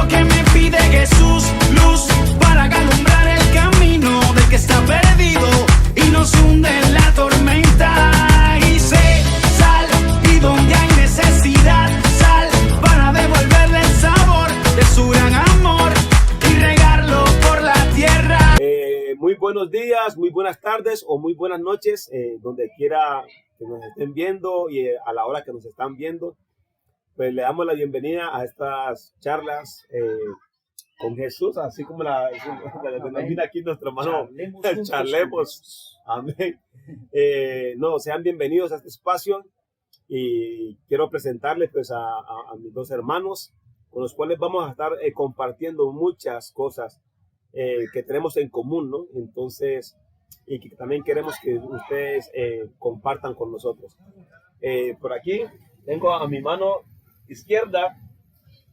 lo que me pide Jesús, luz para alumbrar el camino del que está perdido y nos hunde en la tormenta. Y sé, sal, y donde hay necesidad, sal para devolverle el sabor de su gran amor y regarlo por la tierra. Muy buenos días, muy buenas tardes o muy buenas noches, donde quiera que nos estén viendo y a la hora que nos están viendo. Pues le damos la bienvenida a estas charlas con Jesús, así como la denomina aquí nuestro hermano Charlemos. Amén. No, sean bienvenidos a este espacio y quiero presentarles pues a mis dos hermanos con los cuales vamos a estar compartiendo muchas cosas que tenemos en común, ¿no? Entonces, y que también queremos que ustedes compartan con nosotros. Por aquí tengo a mi mano izquierda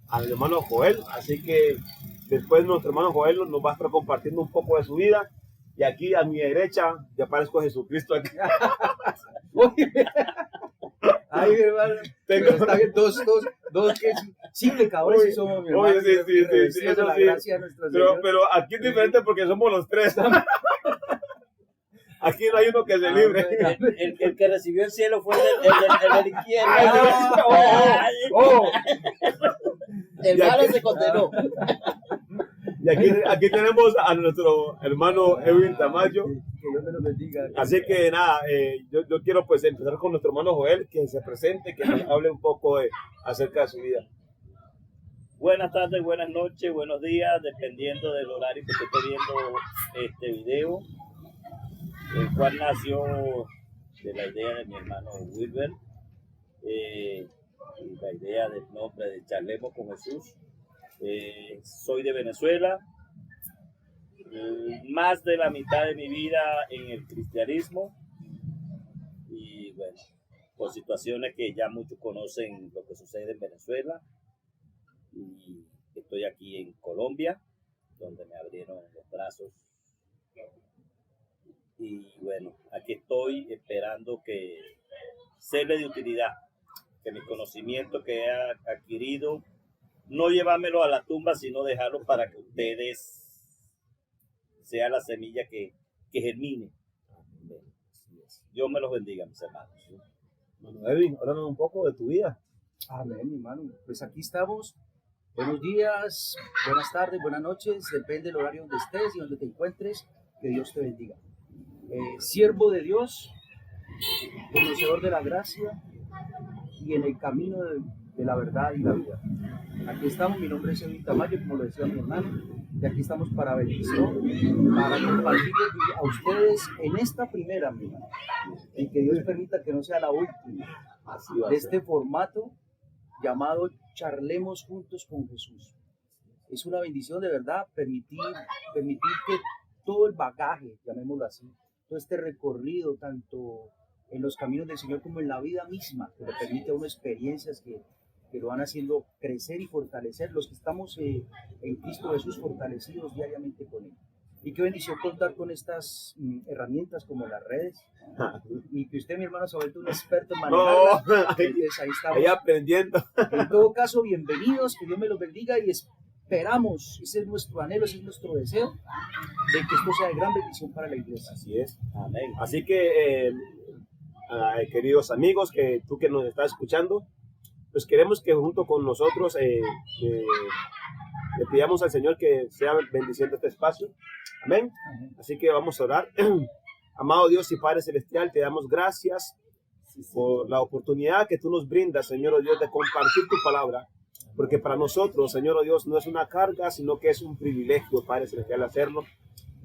a mi hermano Joel, así que después nuestro hermano Joel nos va a estar compartiendo un poco de su vida, y aquí a mi derecha ya aparezco Jesucristo aquí. Ay, hermano, pero está bien, dos que sí, pecadores sí somos, mi hermano. Sí, eso la sí. gracia de nuestro Señor. Pero aquí es diferente porque somos los tres. Aquí no hay uno que se libre. El que recibió el cielo fue el de la izquierda. El malo se condenó. Y aquí tenemos a nuestro hermano Edwin Tamayo. Que Dios me lo bendiga. Así que nada, yo quiero pues empezar con nuestro hermano Joel, que se presente, que nos hable un poco acerca de su vida. Buenas tardes, buenas noches, buenos días, dependiendo del horario que esté viendo este video, el cual nació de la idea de mi hermano Wilber, y la idea del nombre de Charlemos con Jesús. Soy de Venezuela, más de la mitad de mi vida en el cristianismo, y bueno, por situaciones que ya muchos conocen lo que sucede en Venezuela, y estoy aquí en Colombia, donde me abrieron los brazos, y bueno, aquí estoy esperando que serle de utilidad, que mi conocimiento que he adquirido, no llevármelo a la tumba, sino dejarlo para que ustedes sea la semilla que germine. Dios me los bendiga, mis hermanos. Bueno, Edwin, háblanos un poco de tu vida. Amén, mi hermano. Pues aquí estamos. Buenos días, buenas tardes, buenas noches. Depende del horario donde estés y donde te encuentres. Que Dios te bendiga. Siervo de Dios, conocedor de la gracia y en el camino de la verdad y la vida. Aquí estamos, mi nombre es Edwin Tamayo, como lo decía mi hermano, y aquí estamos para bendición, para compartirles a ustedes en esta primera, mi hermano, y que Dios permita que no sea la última de este formato llamado Charlemos Juntos con Jesús. Es una bendición de verdad permitir que todo el bagaje, llamémoslo así, todo este recorrido, tanto en los caminos del Señor como en la vida misma, que le permite a uno experiencias que lo van haciendo crecer y fortalecer, los que estamos en Cristo Jesús fortalecidos diariamente con Él. Y qué bendición contar con estas herramientas como las redes, y que usted, mi hermano, se ha vuelto un experto en manejarlas. Entonces, ahí estamos. Ahí aprendiendo. En todo caso, bienvenidos, que Dios me los bendiga, y esperamos, ese es nuestro anhelo, ese es nuestro deseo, de que esto sea de gran bendición para la iglesia. Así es. Amén. Así que, queridos amigos, que tú que nos estás escuchando, pues queremos que junto con nosotros le pidamos al Señor que sea bendiciendo este espacio. Amén. Así que vamos a orar. Amado Dios y Padre Celestial, te damos gracias por la oportunidad que tú nos brindas, Señor oh Dios, de compartir tu palabra. Porque para nosotros, Señor oh Dios, no es una carga, sino que es un privilegio, Padre Celestial, hacerlo.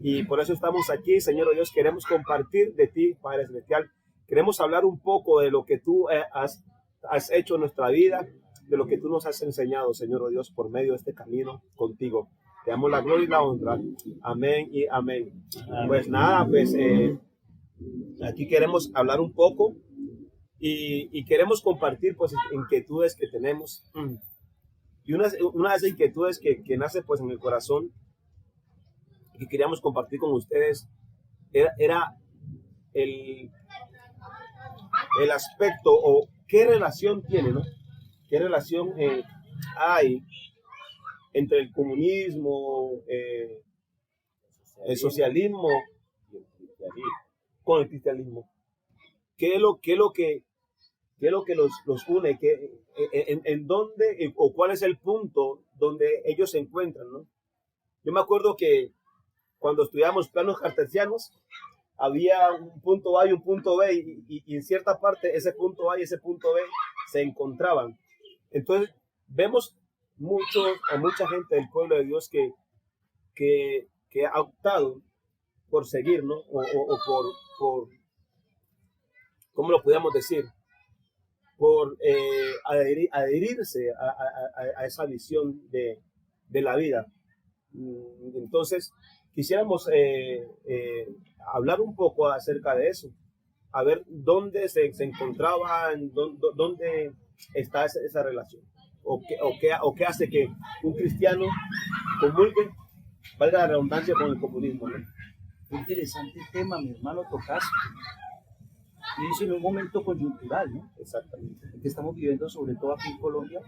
Y por eso estamos aquí, Señor oh Dios, queremos compartir de ti, Padre Celestial. Queremos hablar un poco de lo que tú has hecho en nuestra vida, de lo que tú nos has enseñado, Señor oh Dios, por medio de este camino contigo. Te damos la gloria y la honra. Amén y amén. Pues nada, pues aquí queremos hablar un poco y queremos compartir pues inquietudes que tenemos. Y una de esas inquietudes que nace pues en el corazón y que queríamos compartir con ustedes era el aspecto o qué relación tiene, ¿no? ¿Qué relación hay entre el comunismo, el socialismo y el cristianismo. con el cristianismo. ¿Qué es lo que los une? ¿En dónde o cuál es el punto donde ellos se encuentran, ¿no? Yo me acuerdo que cuando estudiamos planos cartesianos, había un punto A y un punto B, y en cierta parte ese punto A y ese punto B se encontraban. Entonces, vemos a mucha gente del pueblo de Dios que ha optado por seguir, ¿no? O por ¿cómo lo podríamos decir? Por adherirse a esa visión de la vida. Entonces, quisiéramos hablar un poco acerca de eso, a ver dónde se encontraban, dónde está esa relación, o qué hace que un cristiano comulgue, valga la redundancia, con el comunismo, ¿no? Qué interesante tema, mi hermano, tocas. Y eso en un momento coyuntural, ¿no? Exactamente. Que estamos viviendo, sobre todo aquí en Colombia.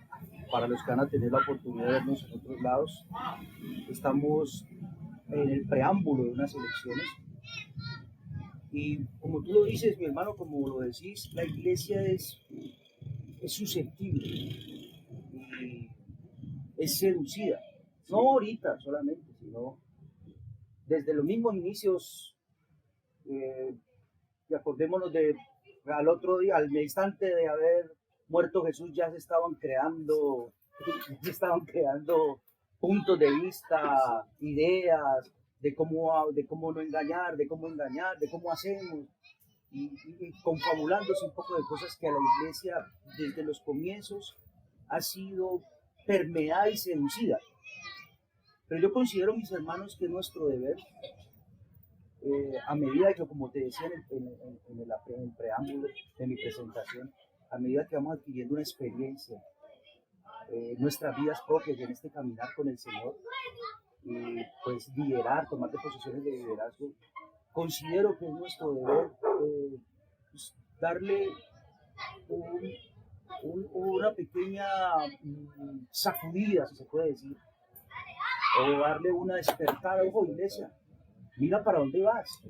Para los que van a tener la oportunidad de vernos en otros lados, estamos en el preámbulo de unas elecciones. Y como tú lo dices, mi hermano, como lo decís, la iglesia es susceptible y es seducida. No ahorita solamente, sino desde los mismos inicios. Y acordémonos al otro día, al instante de haber muerto Jesús, ya se estaban creando puntos de vista, ideas de cómo no engañar, de cómo hacemos, y confabulándose un poco de cosas que a la iglesia desde los comienzos ha sido permeada y seducida. Pero yo considero, mis hermanos, que es nuestro deber, a medida que, como te decía en el preámbulo de mi presentación, a medida que vamos adquiriendo una experiencia, nuestras vidas propias en este caminar con el Señor, y pues tomar posiciones de liderazgo, considero que es nuestro deber pues, darle una pequeña sacudida, si se puede decir, o darle una despertada. Ojo, iglesia, mira para dónde vas,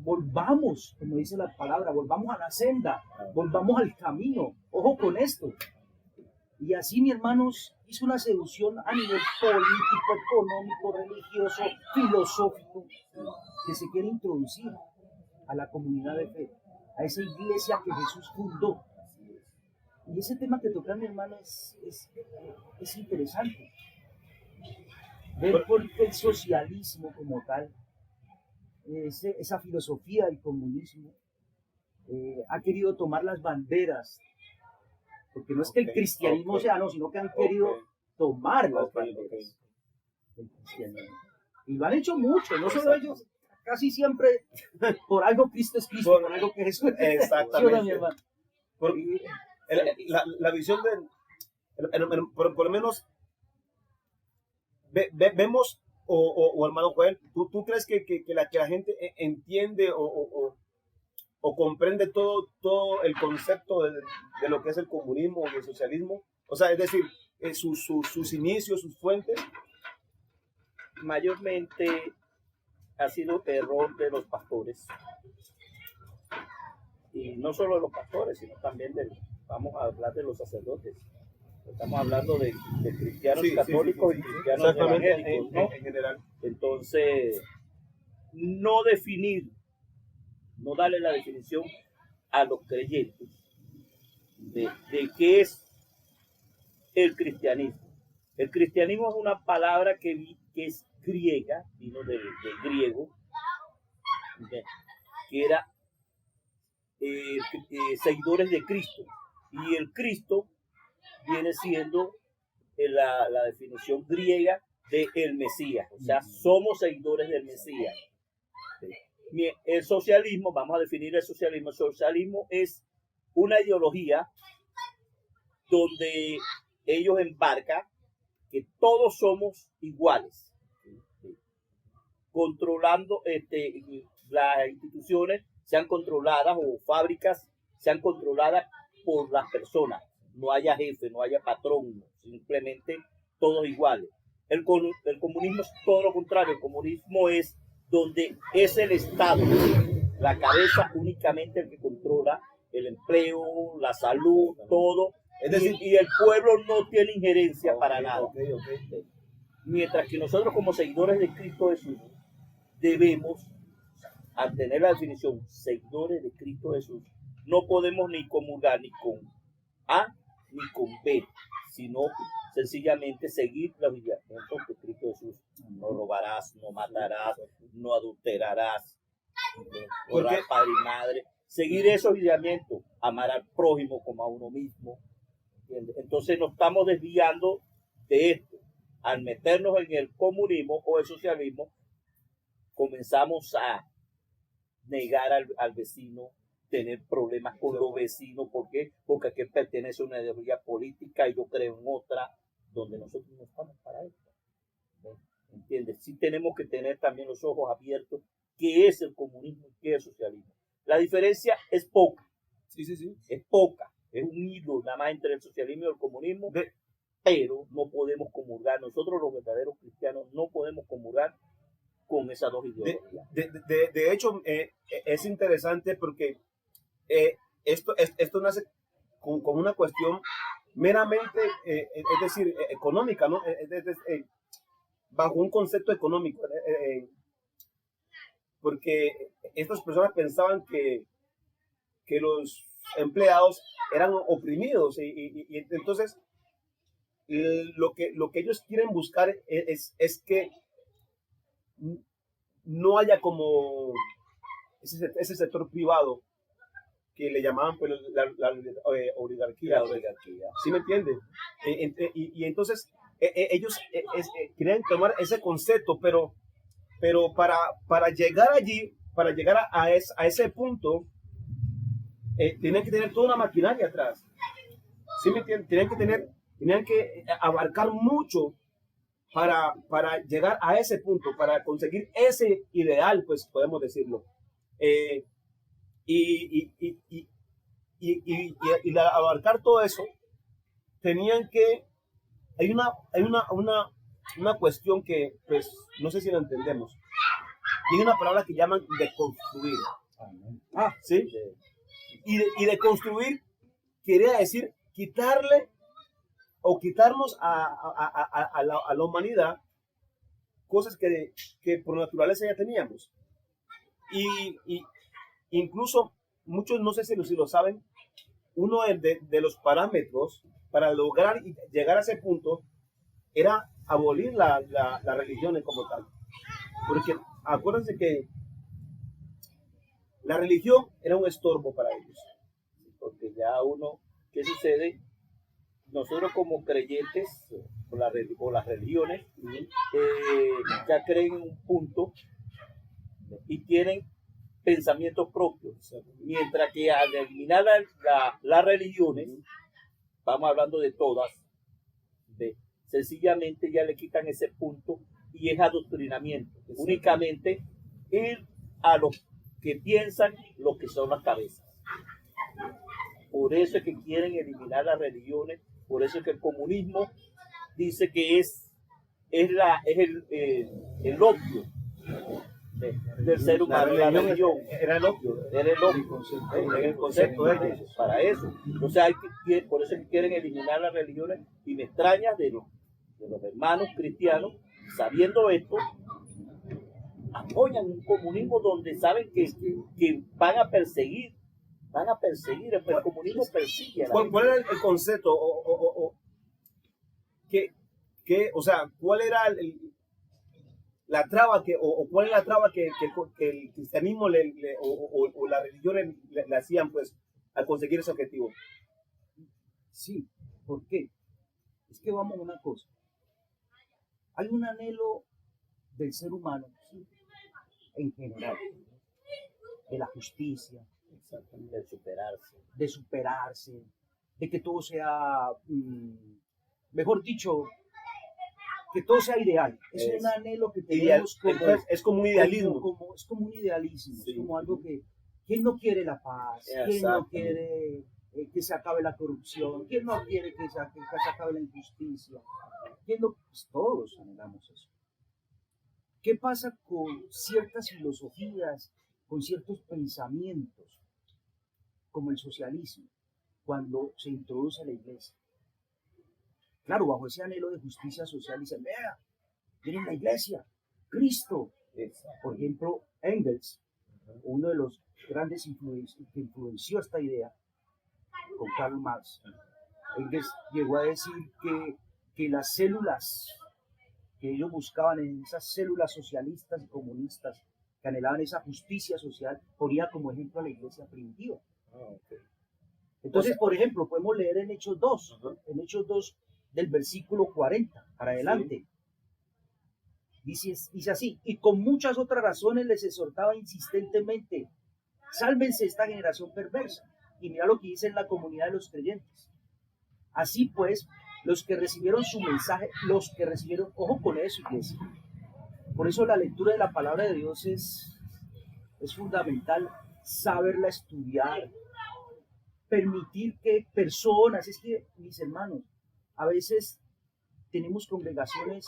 volvamos, como dice la palabra, volvamos a la senda, volvamos al camino, ojo con esto. Y así, mis hermanos, hizo una seducción a nivel político, económico, religioso, filosófico, que se quiere introducir a la comunidad de fe, a esa iglesia que Jesús fundó. Y ese tema que toca, mi hermano, es interesante. Ver por qué el socialismo como tal, esa filosofía del comunismo, ha querido tomar las banderas, porque no es que el cristianismo sea, no, sino que han querido tomar las banderas del cristianismo. Y lo han hecho mucho, no solo ellos, casi siempre, por algo Cristo es Cristo, por algo que Jesús es. Exactamente. La visión por lo menos, vemos, o hermano Joel, ¿tú crees que la gente entiende o comprende todo el concepto de lo que es el comunismo y el socialismo? O sea, es decir, sus inicios, sus fuentes. Mayormente ha sido error de los pastores. Y no solo de los pastores, sino también vamos a hablar de los sacerdotes. Estamos hablando de cristianos católicos y cristianos evangélicos, ¿no? En general. Entonces, no darle la definición a los creyentes de qué es el cristianismo. El cristianismo es una palabra que es griega, vino del griego, que era seguidores de Cristo. Y el Cristo viene siendo la definición griega de el Mesías. O sea, somos seguidores del Mesías. El socialismo, vamos a definir el socialismo. El socialismo es una ideología donde ellos embarcan que todos somos iguales, controlando las instituciones sean controladas, o fábricas sean controladas por las personas. No haya jefe, no haya patrón, simplemente todos iguales. El comunismo es todo lo contrario. El comunismo es donde es el Estado, la cabeza únicamente el que controla el empleo, la salud, todo. Es decir, y el pueblo no tiene injerencia para nada. Mientras que nosotros como seguidores de Cristo Jesús debemos, al tener la definición, seguidores de Cristo Jesús, no podemos ni comulgar ni con A ni con B, sino sencillamente seguir los lineamientos de Cristo Jesús. No robarás, no matarás, no adulterarás, honrar padre y madre. Seguir esos lineamientos, amar al prójimo como a uno mismo. ¿Entiendes? Entonces nos estamos desviando de esto. Al meternos en el comunismo o el socialismo, comenzamos a negar al vecino, tener problemas con los vecinos. ¿Por qué? Porque aquí pertenece a una ideología política y yo creo en otra, donde nosotros no estamos para esto. ¿Entiendes? Sí tenemos que tener también los ojos abiertos, qué es el comunismo y qué es el socialismo. La diferencia es poca. Sí. Es poca. Es un hilo nada más entre el socialismo y el comunismo, pero no podemos comulgar. Nosotros los verdaderos cristianos no podemos comulgar con esas dos ideologías. De hecho, es interesante porque esto nace con una cuestión meramente, es decir, económica, ¿no? Bajo un concepto económico. Porque estas personas pensaban que los empleados eran oprimidos y entonces lo que ellos quieren buscar es que no haya como ese sector privado que le llamaban pues, la oligarquía. ¿Sí me entienden? Y entonces ellos querían tomar ese concepto, pero para llegar allí, para llegar a ese punto, tenían que tener toda una maquinaria atrás. ¿Sí me entienden? Tenían que abarcar mucho para llegar a ese punto, para conseguir ese ideal, pues podemos decirlo. Y abarcar todo eso, tenían que... Hay una cuestión que, pues, no sé si la entendemos. Hay una palabra que llaman deconstruir. ¿Sí? Y deconstruir quería decir quitarle o quitarnos a la humanidad cosas que por naturaleza ya teníamos. Y incluso, muchos no sé si lo saben, uno de los parámetros para lograr llegar a ese punto era abolir la religión como tal. Porque acuérdense que la religión era un estorbo para ellos. Porque ya uno, ¿qué sucede? Nosotros como creyentes, o las religiones, ya creen en un punto y tienen pensamientos propios. Mientras que al eliminar las religiones, estamos hablando de todas, sencillamente ya le quitan ese punto y es adoctrinamiento. Únicamente ir a los que piensan lo que son las cabezas. Por eso es que quieren eliminar las religiones, por eso es que el comunismo dice que es el opio del ser humano. La religión era el opio. Era el concepto de ellos, para eso. Entonces por eso es que quieren eliminar las religiones, y me extraña de los hermanos cristianos, sabiendo esto, apoyan un comunismo donde saben que van a perseguir. El comunismo persigue. ¿Cuál era el concepto? O sea, ¿cuál era la traba cuál es la traba que el cristianismo o la religión le hacían pues al conseguir ese objetivo? Sí, ¿por qué? Es que vamos a una cosa. Hay un anhelo del ser humano, ¿sí?, en general, de la justicia, de superarse, de que todo sea, mejor dicho, que todo sea ideal. Es un anhelo que tenemos es como un idealismo. Es como un idealismo, sí. Es como algo que, ¿quién no quiere la paz? ¿Quién no quiere que se acabe la corrupción? ¿Quién no quiere que se acabe la injusticia? ¿Qué es lo que pues, todos anhelamos eso? ¿Qué pasa con ciertas filosofías, con ciertos pensamientos, como el socialismo, cuando se introduce a la iglesia? Claro, bajo ese anhelo de justicia social, dicen, vea, miren la iglesia, Cristo. Por ejemplo, Engels, uno de los grandes que influenció esta idea, con Karl Marx, Engels llegó a decir que las células que ellos buscaban en esas células socialistas y comunistas que anhelaban esa justicia social, ponía como ejemplo a la iglesia primitiva. Entonces, por ejemplo, podemos leer en Hechos 2, en Hechos 2 del versículo 40 para adelante. Dice así, y con muchas otras razones les exhortaba insistentemente, sálvense esta generación perversa. Y mira lo que dice en la comunidad de los creyentes. Así pues, los que recibieron su mensaje, ojo con eso, iglesia. Por eso la lectura de la palabra de Dios es fundamental, saberla estudiar, permitir que personas, es que mis hermanos, a veces tenemos congregaciones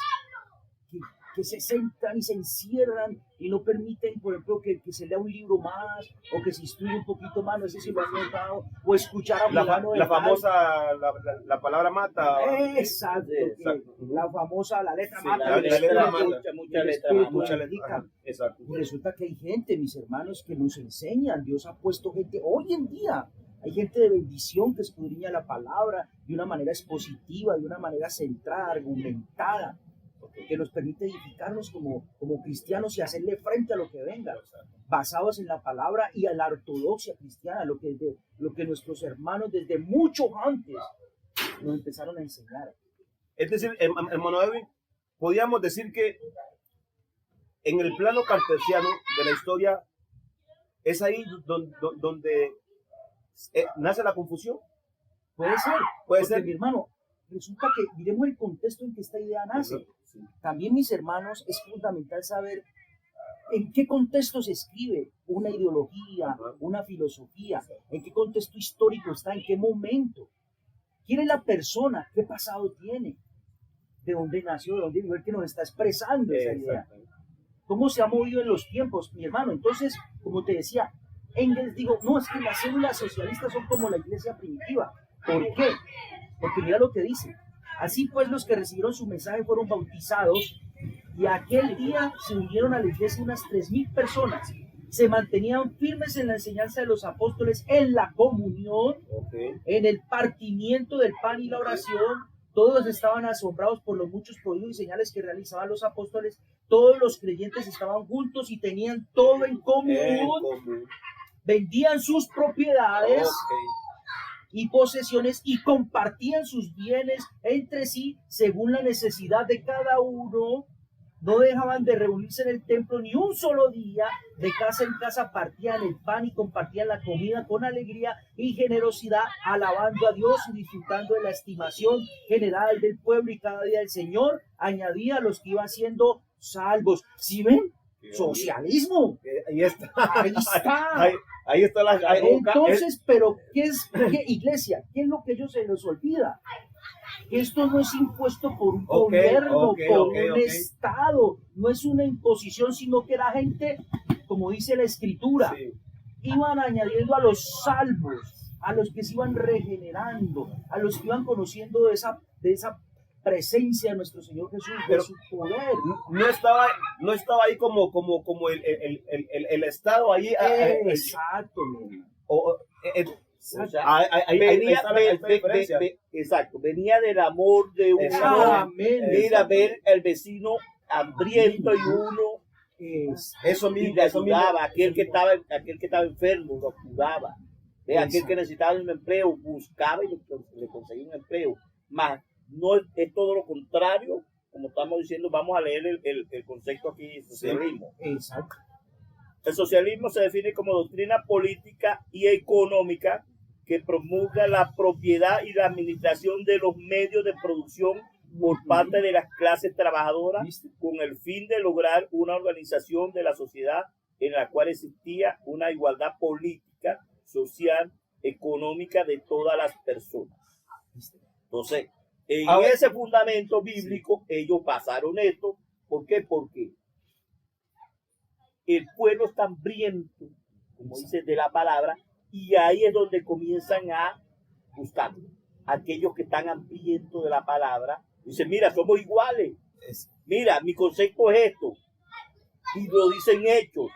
que se sentan y se encierran y no permiten, por ejemplo, que se lea un libro más o que se instruya un poquito más, no sé si lo han notado, o escuchar a la famosa, la palabra mata. Exacto, la famosa, la letra Sí, mata. la letra mata. Mucha letra. Exacto. Y resulta que hay gente, mis hermanos, que nos enseñan. Dios ha puesto gente, hoy en día, hay gente de bendición que escudriña la palabra de una manera expositiva, de una manera centrada, argumentada, que nos permite edificarnos como cristianos y hacerle frente a lo que venga, basados en la palabra y a la ortodoxia cristiana, lo que nuestros hermanos desde mucho antes nos empezaron a enseñar. Es decir, hermano Edwin, podríamos decir que en el plano cartesiano de la historia es ahí donde nace la confusión. Puede ser, Puede porque, ser. mi hermano, resulta que miremos el contexto en que esta idea nace. Sí. También, mis hermanos, es fundamental saber en qué contexto se escribe una ideología, una filosofía, en qué contexto histórico está, en qué momento. ¿Quién es la persona? ¿Qué pasado tiene? ¿De dónde nació? ¿De dónde vive? El que nos está expresando esa idea. ¿Cómo se ha movido en los tiempos, mi hermano? Entonces, como te decía, Engels dijo, no, es que las células socialistas son como la iglesia primitiva. ¿Por qué? Porque mira lo que dice. Así pues, los que recibieron su mensaje fueron bautizados y aquel día se unieron a la iglesia unas 3,000 personas. Se mantenían firmes en la enseñanza de los apóstoles, en la comunión, en el partimiento del pan y la oración. Todos estaban asombrados por los muchos prodigios y señales que realizaban los apóstoles. Todos los creyentes estaban juntos y tenían todo en común. Vendían sus propiedades y posesiones y compartían sus bienes entre sí según la necesidad de cada uno. No dejaban de reunirse en el templo ni un solo día. De casa en casa partían el pan y compartían la comida con alegría y generosidad, alabando a Dios y disfrutando de la estimación general del pueblo. Y cada día el Señor añadía a los que iban siendo salvos. ¿Sí ven? Socialismo. Ahí está. Ahí está. Ahí está la. Entonces, pero ¿qué iglesia? ¿Qué es lo que ellos se les olvida? Que esto no es impuesto por un gobierno, por un Estado, no es una imposición, sino que la gente, como dice la Escritura, iban añadiendo a los salvos, a los que se iban regenerando, a los que iban conociendo de esa presencia de nuestro Señor Jesús, de su poder. No estaba ahí como el Estado ahí. Exacto. Venía del amor de uno, ir a ver al vecino hambriento y uno eso mismo, y le ayudaba, aquel que estaba enfermo lo curaba, aquel que necesitaba un empleo buscaba y le conseguía un empleo. Más no es todo lo contrario, como estamos diciendo. Vamos a leer el concepto aquí de socialismo. Exacto. El socialismo se define como doctrina política y económica que promulga la propiedad y la administración de los medios de producción por parte de las clases trabajadoras, con el fin de lograr una organización de la sociedad en la cual existía una igualdad política, social, económica de todas las personas. Entonces, En Ahora- ese fundamento bíblico, ellos pasaron esto. ¿Por qué? Porque el pueblo está hambriento, como dice de la palabra, y ahí es donde comienzan a buscar. Aquellos que están hambrientos de la palabra, dicen, mira, somos iguales. Es- Mira, mi concepto es esto. Y lo dicen hechos,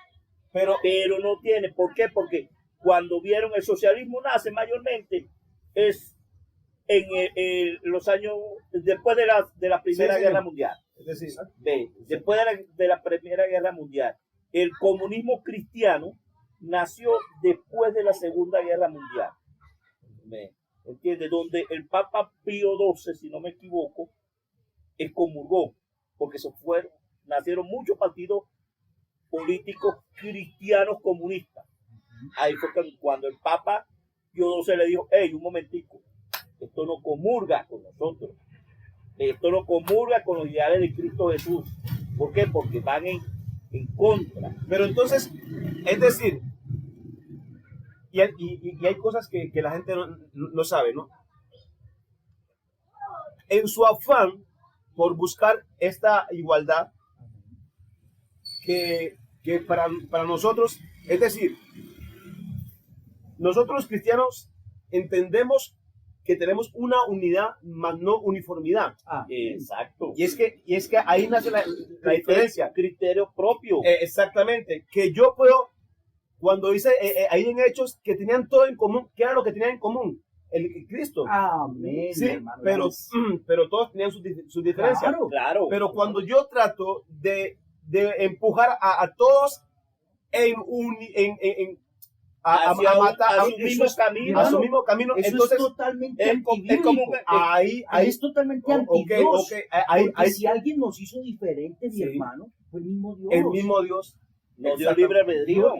pero pero no tiene. ¿Por qué? Porque cuando vieron el socialismo nace mayormente es en los años después de la Primera Sí, Guerra señor. Mundial. es decir, Después de la Primera Guerra Mundial. El comunismo cristiano nació después de la Segunda Guerra Mundial. ¿Me entiendes? Donde el Papa Pío XII, si no me equivoco, excomulgó, porque nacieron muchos partidos políticos cristianos comunistas. Ahí fue cuando el Papa Pío XII le dijo, hey, un momentico, esto no comulga con nosotros, esto no comulga con los ideales de Cristo Jesús. ¿Por qué? Porque van en contra. pero entonces, es decir, y hay cosas que la gente no sabe, ¿no? En su afán por buscar esta igualdad que para nosotros, es decir, nosotros los cristianos entendemos que tenemos una unidad, más no uniformidad. Exacto. Y es que ahí nace la diferencia. Criterio propio. Exactamente. Que yo puedo, cuando dice ahí en Hechos, que tenían todo en común, ¿qué era lo que tenían en común? El Cristo. Amén, Sí, hermano. pero todos tenían sus diferencias. Claro. Claro. Pero cuando yo trato de empujar a todos a matar a su mismo camino. a su mismo camino, Eso entonces es totalmente es como- antibíblico. ahí Es totalmente ok, anti-Dios. ahí Porque si alguien nos hizo diferente, mi Sí. hermano, fue el mismo Dios. el mismo Dios Nos dio exactamente, libre albedrío.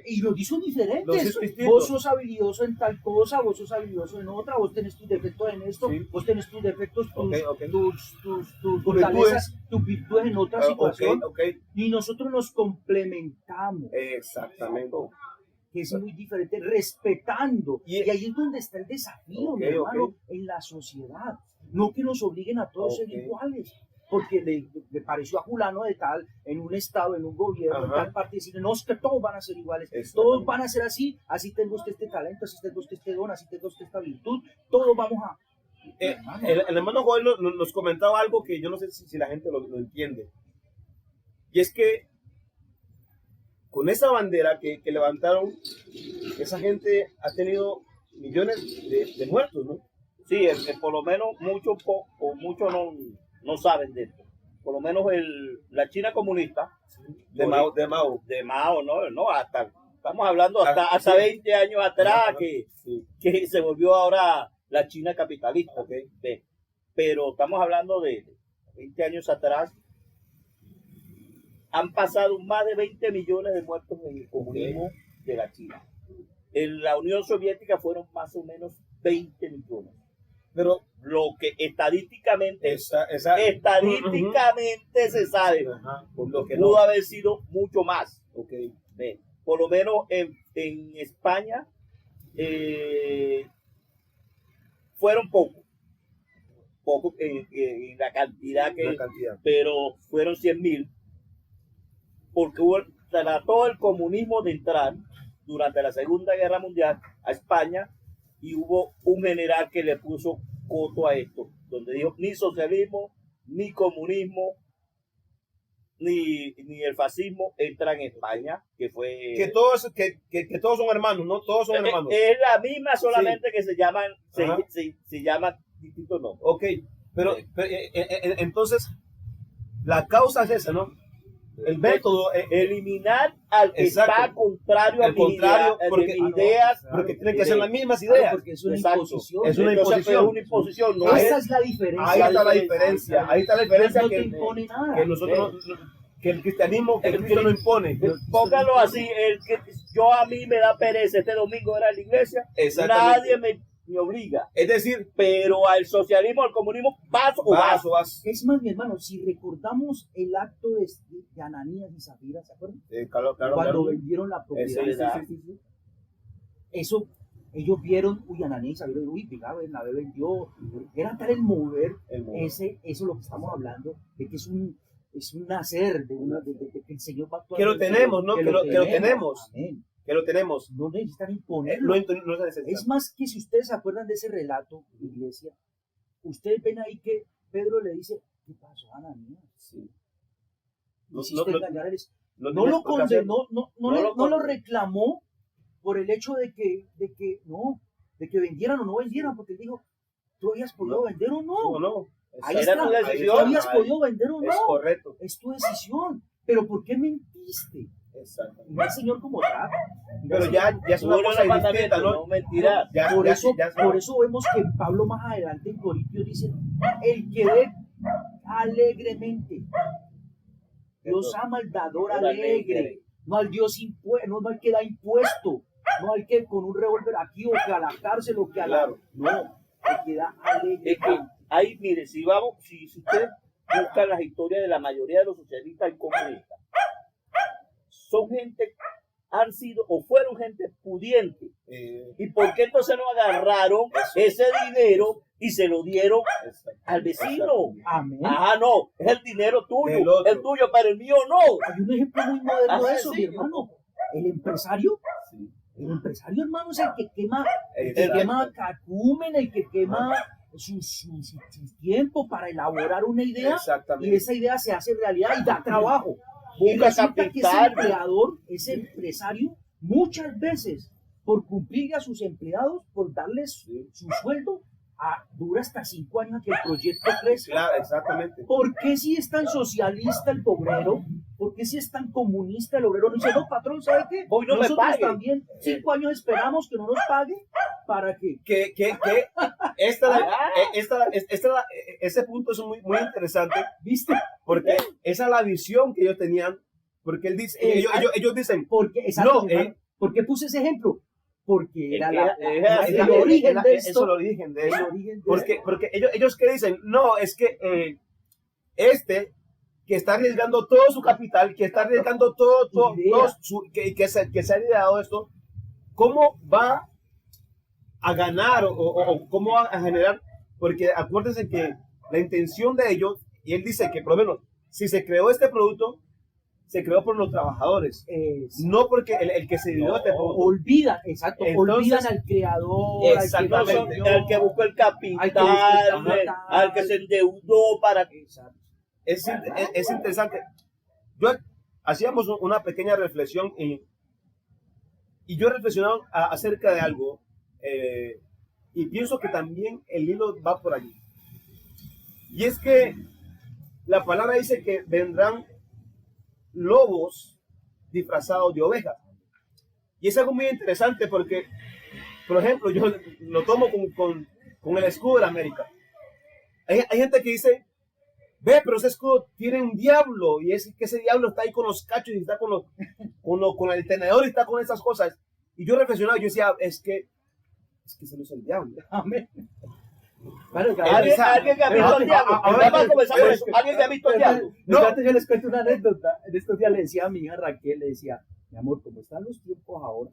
Y nos hizo diferentes. Los hizo distintos. Vos sos habilidoso en tal cosa, vos sos habilidoso en otra, vos tenés tus defectos en esto, Sí. vos tenés tus defectos, tus Tus fortalezas, tus virtudes en otra situación. ok, Y nosotros nos complementamos, exactamente. que es muy diferente, respetando. Y- Y ahí es donde está el desafío, Ok, mi hermano, ok. en la sociedad. No que nos obliguen a todos ser Ok. iguales. Porque le pareció a fulano de tal, en un estado, en un gobierno, en Ajá. tal parte, decirle, no, es que todos van a ser iguales, Exactamente. todos van a ser así tengo usted este talento, así tengo usted este don, así tengo usted esta virtud, todos vamos a... Hermano, El hermano Joel nos comentaba algo que yo no sé si la gente lo entiende. Y es que con esa bandera que levantaron, esa gente ha tenido millones de muertos, ¿no? Sí, por lo menos muchos no saben de esto. Por lo menos la China comunista De Mao. de Mao, no, estamos hablando hasta Sí. 20 años atrás Ajá. que se volvió ahora la China capitalista. Ok. Ve. Pero estamos hablando de 20 años atrás. Han pasado más de 20 millones de muertos en el comunismo de la China. En la Unión Soviética fueron más o menos 20 millones. Pero Lo que estadísticamente esa se sabe, Ajá. por Lo lo que que pudo no. haber sido mucho más. Ok. Ve, por lo menos en España fueron pocos en la cantidad Una cantidad. pero fueron 100.000, porque trató el comunismo de entrar durante la Segunda Guerra Mundial a España y hubo un general que le puso coto a esto, donde dijo ni socialismo, ni comunismo, ni el fascismo entran en España, que fue... Que todos son hermanos, ¿no? Todos son hermanos. Es la misma, solamente que se llaman Ajá. se llaman distintos nombres. Ok, pero entonces la causa es esa, ¿no? El método, Eliminar al que Exacto. está contrario a Al mis contrario, ideas, porque- de mis ideas. porque tienen que ser las mismas claro, ideas. porque es una Exacto. imposición. Es una Entonces, imposición. es una imposición. No Esa es, es la diferencia. Ahí está la diferencia. Ahí está la diferencia No te que impone nada. que nosotros, que el cristianismo, que el Cristo no impone. póngalo así, yo a mí me da pereza este domingo era en la iglesia, Exactamente. nadie me obliga, Es decir, pero al socialismo, al comunismo, paso o vas vas. o vas. Es más, mi hermano, si recordamos el acto de Ananías y Zafira, ¿se acuerdan? Claro, Cuando vendieron la propiedad. Sí. Eso ellos vieron, uy, Ananías y Zafira, uy, mira, Bernabé vendió, era tal el mover, eso es lo que estamos hablando, de que es un nacer, de que el Señor va a actuar. Que lo tenemos, ¿no? Que lo tenemos. Amén. Que lo tenemos. No necesitan imponerlo. No se necesita. Es más que si ustedes se acuerdan de ese relato, iglesia, ustedes ven ahí que Pedro le dice, ¿qué pasó, Ananías? Sí. Hiciste engañar a él. No tienes lo por qué hacerlo. condenó, no lo reclamó por el hecho de que vendieran o no vendieran, porque él dijo, ¿tú habías podido vender o no? No. Ahí Era está, tu decisión. ¿tú habías podido vender o no? Es correcto. Es tu decisión. Pero ¿por qué mentiste? Exacto. Mira el Señor como trata. Pero ya es una Uno cosa los distinta, mandamientos, ¿no? no mentiras. Por eso vemos que Pablo más adelante en Corintios dice, el que dé alegremente. Dios ama al dador alegre, no al Dios no al que da impuesto, no al que con un revólver aquí o que a la cárcel o que a la... No, el que da alegre. Es que ahí, mire, si usted busca las historias de la mayoría de los socialistas y comunistas, son gente, han sido o fueron gente pudiente. ¿Y por qué entonces no agarraron ese dinero y se lo dieron al vecino? Amén. Ah, no, es el dinero tuyo, Del otro. el tuyo, pero el mío no. Hay un ejemplo muy moderno de Ah, eso, sí. mi hermano. El empresario, hermano, es el que quema cacumen, el que quema su tiempo para elaborar una idea, Exactamente. y esa idea se hace realidad y da trabajo. Y Busca resulta que ese capital. empleador, ese empresario, muchas veces, por cumplirle a sus empleados, por darles su sueldo, dura hasta 5 años a que el proyecto crezca. Claro, exactamente. ¿Por qué si es tan socialista el obrero? ¿Por qué si es tan comunista el obrero? No dice, no, patrón, ¿sabe qué? Hoy no me Nosotros pague. también 5 años esperamos que no nos pague para que... Ese punto es muy, muy interesante, ¿Viste? porque esa es la visión que ellos tenían, porque él dice, ellos dicen, Porque, exacto, No, hermano, ¿por qué puse ese ejemplo? Porque era Es el origen de eso es esto. el origen de eso. El origen de Porque ellos que dicen, no, es que que está arriesgando todo su capital, que está arriesgando todo Idea. que se ha ideado esto, ¿cómo va a ganar o cómo va a generar? Porque acuérdense que la intención de ellos, y él dice que por lo menos, si se creó este producto, se creó por los trabajadores, no porque el que se dio este producto. Olvidan, exacto, Entonces, olvidan al creador, exactamente. Al que buscó el capital, al que se endeudó para que... Exacto. Es interesante. Hacíamos una pequeña reflexión y yo he reflexionado acerca de algo y pienso que también el hilo va por allí. Y es que la palabra dice que vendrán lobos disfrazados de ovejas. Y es algo muy interesante porque, por ejemplo, yo lo tomo con el escudo de la América. Hay gente que dice, ve, pero ese escudo tiene un diablo y es que ese diablo está ahí con los cachos y está con el tenedor y está con esas cosas. Y yo reflexionaba, yo decía, es que ese no es el diablo. Amén. Bueno, ¿Alguien que ha visto al diablo? Vamos a comenzar por eso. ¿Alguien que ha visto al diablo? No, yo les cuento una anécdota. En estos días le decía a mi hija Raquel, le decía, mi amor, como están los tiempos ahora,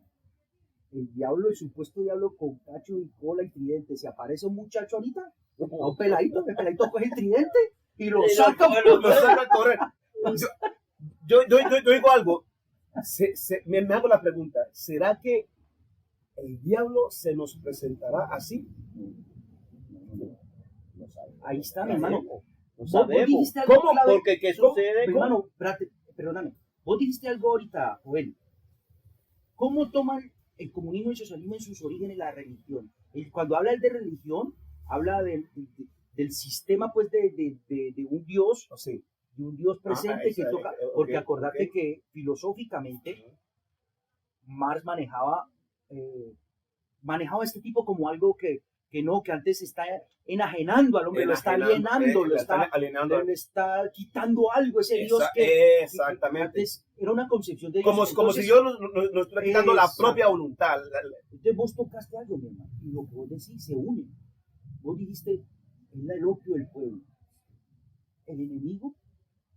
el diablo, el supuesto diablo con cacho y cola y tridente, si aparece un muchacho ahorita, un peladito, el peladito coge el tridente y lo saca. Lo saca a correr. Yo digo algo, me hago la pregunta, ¿será que el diablo se nos presentará así? Ahí está, mi hermano. No Vos sabemos. dijiste algo ¿Cómo? clave. Porque ¿qué sucede? Mi hermano, espérate, perdóname. Vos dijiste algo ahorita, Joel. ¿Cómo toman el comunismo y el socialismo en sus orígenes la religión? Cuando habla él de religión, habla del sistema, pues, de un Dios, Sí. de un Dios presente que toca. Porque ok, acordate ok. que filosóficamente Marx manejaba este tipo como algo que antes está enajenando al hombre, lo está alienando, le está quitando algo, ese Dios que Exactamente. antes era una concepción de Dios. Como Entonces, si Dios nos estuviera quitando la Exacto. propia voluntad. entonces vos tocaste algo, mi hermano, y lo que vos decís se une. Vos dijiste, es el opio del pueblo. El enemigo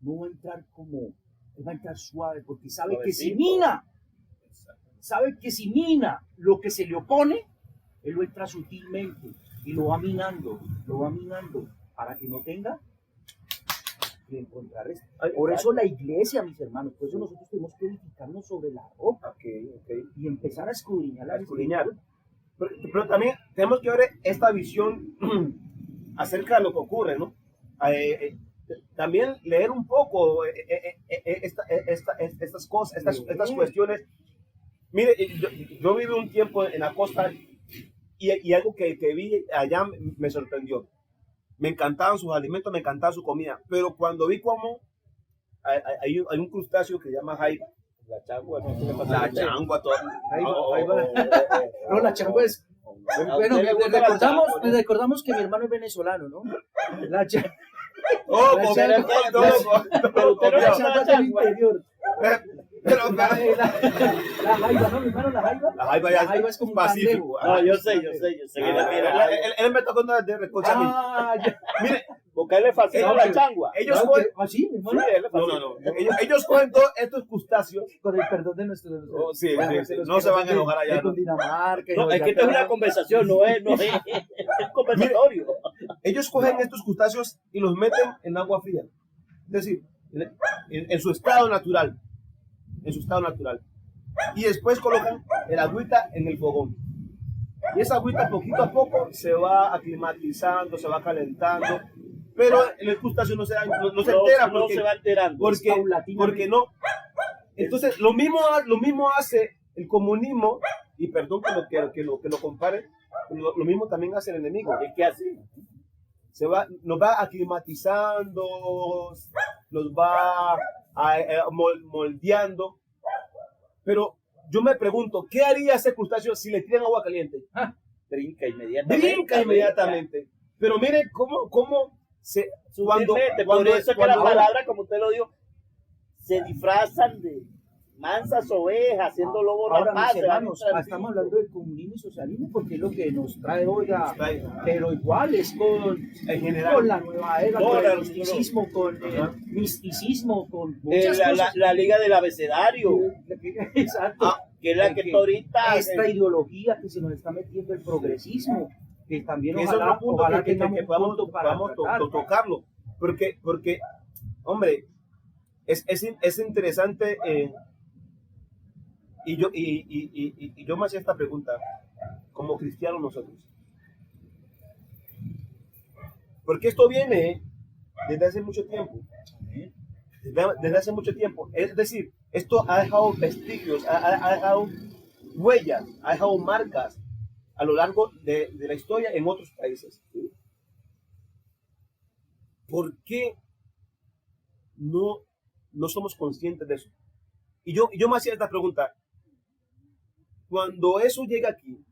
no va a entrar él va a entrar suave, porque sabe que si Suavecito. mina lo que se le opone, Él lo entra sutilmente y lo va minando para que no tenga que encontrar esto. Por eso la iglesia, mis hermanos, por eso nosotros tenemos que edificarnos sobre la roca y empezar a escudriñar la escudriñar. Pero también tenemos que ver esta visión acerca de lo que ocurre, ¿no? También leer un poco estas cosas, estas cuestiones. Mire, yo viví un tiempo en la costa y algo que vi allá me sorprendió. Me encantaban sus alimentos, me encantaba su comida, pero cuando vi cómo hay un crustáceo que se llama jaiba. La changua, no sé qué pasa. La changua, todo. No, la changua es... Bueno, recordamos que mi hermano es venezolano, ¿no? La changua... Pero usted no La sabe changua la es del changua. interior. Pero, La jaiba, ¿no, mi hermano? La jaiba. la jaiba ya Es como un pacífico. No, yo sé. Él me tocó de reconciliar. Mire, Porque a él le fascina la changua. ellos cogen, ¿Así, mi hermano? Sí, a él le no, fascina. ellos cogen todos estos crustáceos. Con el perdón de nuestros... Sí, bueno, sí, los no que se van a de- enojar allá, de ¿no? Cundinamarca. No, es que esto es una conversación, no es conversatorio. Ellos cogen estos crustáceos y los meten en agua fría. Es decir, en su estado natural. En su estado natural. Y después colocan el agüita en el fogón. Y esa agüita poquito a poco se va aclimatizando, se va calentando. Pero el crustáceo no se entera No porque, se va enterando. porque no. Entonces, lo mismo hace el comunismo, y perdón que lo compare, lo mismo también hace el enemigo. Es que así. Nos va aclimatizando, nos va moldeando. Pero yo me pregunto, ¿qué haría ese crustáceo si le tiran agua caliente? Brinca inmediatamente. Brinca inmediatamente. Pero mire cómo Sutilmente, por eso es que las palabras, como usted lo dijo, se disfrazan de mansas ovejas, haciendo lobos Ahora, mis rapaces. hermanos, estamos hablando de comunismo y socialismo porque es lo que nos trae hoy, pero igual es en general. con la nueva era, No, con no, el misticismo, con el misticismo, con Eh, muchas cosas. la liga del abecedario, Exacto. que es la que está ahorita. Esta ideología que se nos está metiendo el progresismo, que también Eso es ojalá, un punto ojalá que tengamos un podamos punto para tratar. tocarlo. Porque, hombre, es interesante. Y yo me hacía esta pregunta, como cristianos nosotros. Porque esto viene desde hace mucho tiempo. Desde hace mucho tiempo. Es decir, esto ha dejado vestigios, ha dejado huellas, ha dejado marcas a lo largo de la historia en otros países. ¿Sí? ¿Por qué no somos conscientes de eso? Y yo me hacía esta pregunta. Cuando eso llega aquí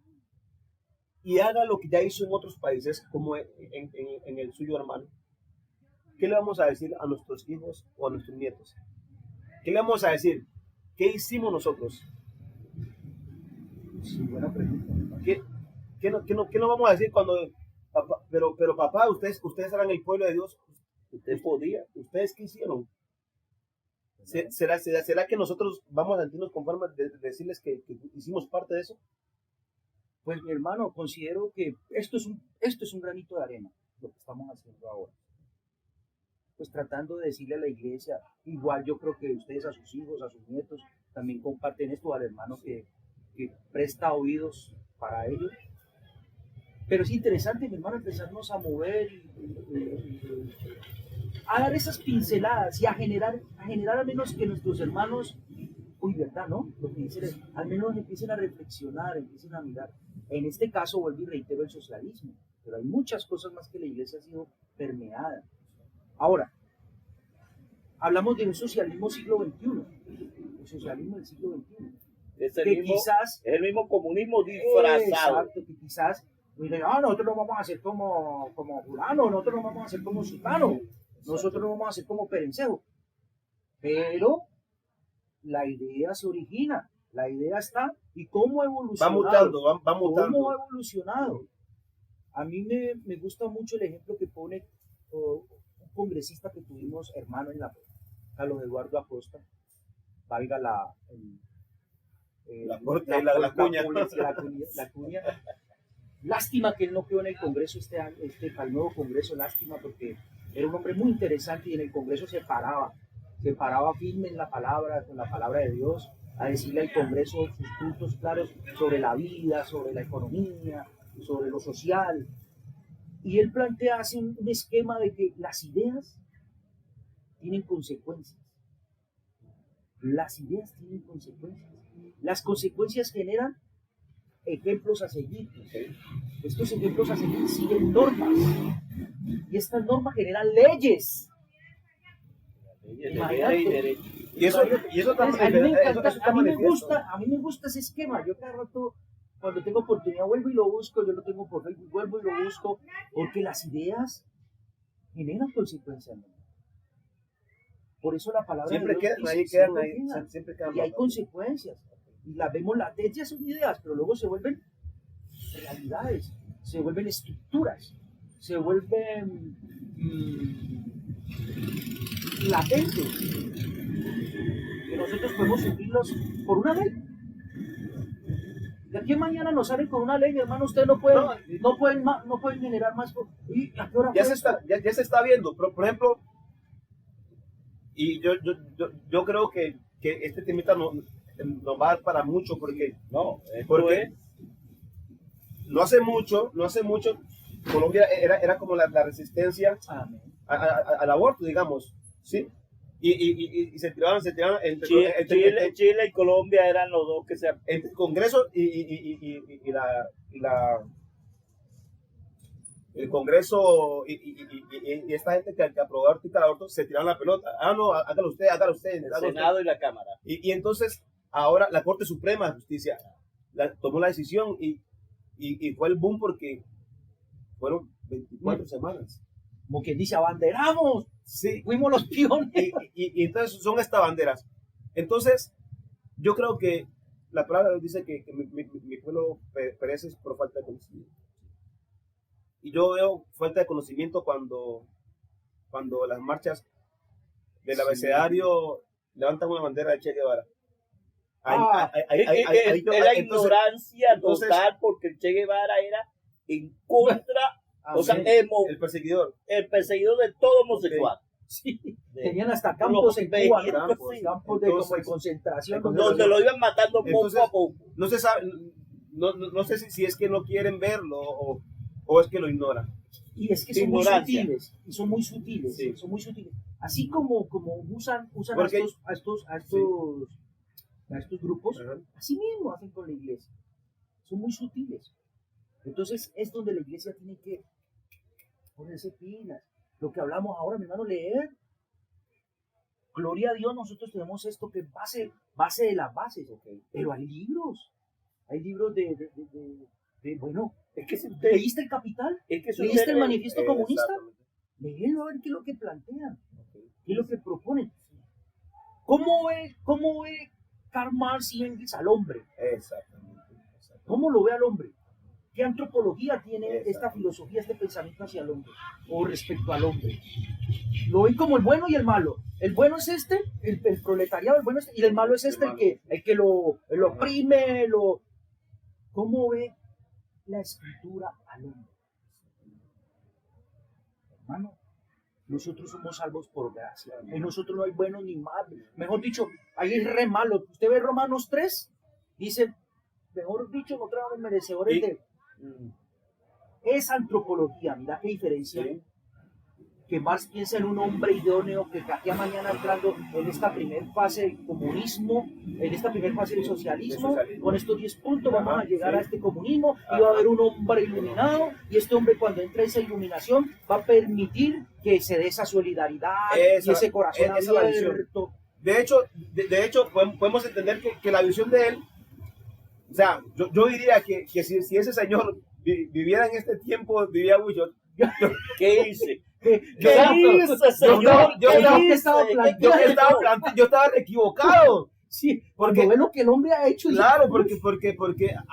y haga lo que ya hizo en otros países, como en el suyo hermano, ¿qué le vamos a decir a nuestros hijos o a nuestros nietos? ¿Qué le vamos a decir? ¿Qué hicimos nosotros? Sí, buena pregunta. ¿Qué no vamos a decir cuando... Papá, pero papá, ustedes eran el pueblo de Dios. Usted podía. ¿Ustedes qué hicieron? ¿Será que nosotros vamos a sentirnos conformes de decirles que hicimos parte de eso? Pues mi hermano, considero que esto es un granito de arena, lo que estamos haciendo ahora. Pues tratando de decirle a la iglesia, igual yo creo que ustedes a sus hijos, a sus nietos, también comparten esto, al hermano que presta oídos para ellos. Pero es interesante, mi hermano, empezarnos a mover y a dar esas pinceladas y a generar al menos que nuestros hermanos, verdad, ¿no? Lo que dicen es, al menos empiecen a reflexionar, empiecen a mirar. En este caso, vuelvo y reitero el socialismo, pero hay muchas cosas más que la iglesia ha sido permeada. Ahora, hablamos de un socialismo siglo XXI, el socialismo del siglo XXI. Es Quizás el mismo comunismo disfrazado. Exacto, que quizás miren, nosotros no vamos a hacer como fulano, nosotros no vamos a hacer como sultano, nosotros no vamos a hacer como perencejo. Pero la idea se origina, la idea está, y cómo ha evolucionado. Va mutando. ¿Cómo ha evolucionado? A mí me gusta mucho el ejemplo que pone un congresista que tuvimos, hermano en la fe, Carlos Eduardo Acosta, valga la cuña. Lástima que él no quedó en el Congreso para el nuevo Congreso, lástima, porque era un hombre muy interesante y en el Congreso se paraba firme en la palabra, con la palabra de Dios, a decirle al Congreso sus puntos claros sobre la vida, sobre la economía, sobre lo social. Y él hace un esquema de que las ideas tienen consecuencias. Las ideas tienen consecuencias. Las consecuencias generan ejemplos a seguir. Estos ejemplos a seguir siguen normas. Y estas normas generan leyes. Imagínate. Y eso A mí me encanta, a mí me gusta ese esquema. Yo cada rato, cuando tengo oportunidad, vuelvo y lo busco. Yo lo tengo por Facebook, vuelvo y lo busco. Porque las ideas generan consecuencias. Por eso la palabra siempre de Dios quedan dice, ahí. Siempre quedan y hay consecuencias. Y las vemos latentes, son ideas, pero luego se vuelven realidades, se vuelven estructuras, se vuelven latentes. Que nosotros podemos seguirlos por una ley. De aquí a mañana nos salen con una ley, mi hermano, ustedes no pueden generar más. ¿Y a qué hora ya se está viendo. Por ejemplo, y yo creo que este temita no va a dar para mucho, porque no hace mucho Colombia era como la resistencia al aborto, digamos, ¿sí? Y se tiraban Chile y Colombia eran los dos que se entre el Congreso y el Congreso y esta gente que aprobó el aborto se tiraron la pelota. No, hágalo usted. El Senado y la Cámara. Y entonces ahora la Corte Suprema de Justicia tomó la decisión y fue el boom porque fueron 24 semanas. Como quien dice, abanderamos. Sí. Fuimos los pioneros. Y entonces son estas banderas. Entonces, yo creo que la palabra de Dios dice que mi pueblo perece por falta de conocimiento. Y yo veo falta de conocimiento cuando las marchas del abecedario levantan una bandera de Che Guevara. Era ignorancia total, porque el Che Guevara era en contra, o sea, el perseguidor de todo homosexual. Sí. Tenían hasta campos en Cuba, campos de concentración donde lo iban matando poco a poco. No se sabe, no sé si es que no quieren verlo o es que lo ignoran. Y es que son muy sutiles, y son muy sutiles, sí. Son muy sutiles. Así como usan a estos grupos, así mismo hacen con la iglesia. Son muy sutiles. Entonces es donde la iglesia tiene que ponerse pilas. Lo que hablamos ahora, mi hermano, leer. Gloria a Dios, nosotros tenemos esto que es base de las bases, okay. Pero hay libros bueno, es que ¿leíste El Capital? ¿Leíste el Manifiesto Comunista? Léelo a ver qué es lo que plantean, qué es lo que proponen. ¿Cómo ve Karl Marx y Engels al hombre? Exactamente. ¿Cómo lo ve al hombre? ¿Qué antropología tiene esta filosofía, este pensamiento hacia el hombre o respecto al hombre? Lo ven como el bueno y el malo. El bueno es el proletariado, el bueno es y el malo es el que lo oprime, ¿Cómo ve la escritura al hombre? Hermano, nosotros somos salvos por gracia. En nosotros no hay bueno ni malo. Mejor dicho, ahí es re malo. Usted ve Romanos 3, dice, mejor dicho, nosotros somos merecedores de... Es antropología, mira qué diferencia. ¿Sí? Que Marx piensa en un hombre idóneo que aquí a mañana entrando en esta primera fase del comunismo, en esta primera fase del socialismo, con estos 10 puntos vamos a llegar a este comunismo y va a haber un hombre iluminado y este hombre cuando entra esa iluminación va a permitir que se dé esa solidaridad y ese corazón abierto. De hecho podemos entender que la visión de él, o sea, yo diría que si ese señor viviera en este tiempo, diría, uy, ¿qué hice? Yo estaba equivocado. Sí, porque ve lo que el hombre ha hecho. Claro, porque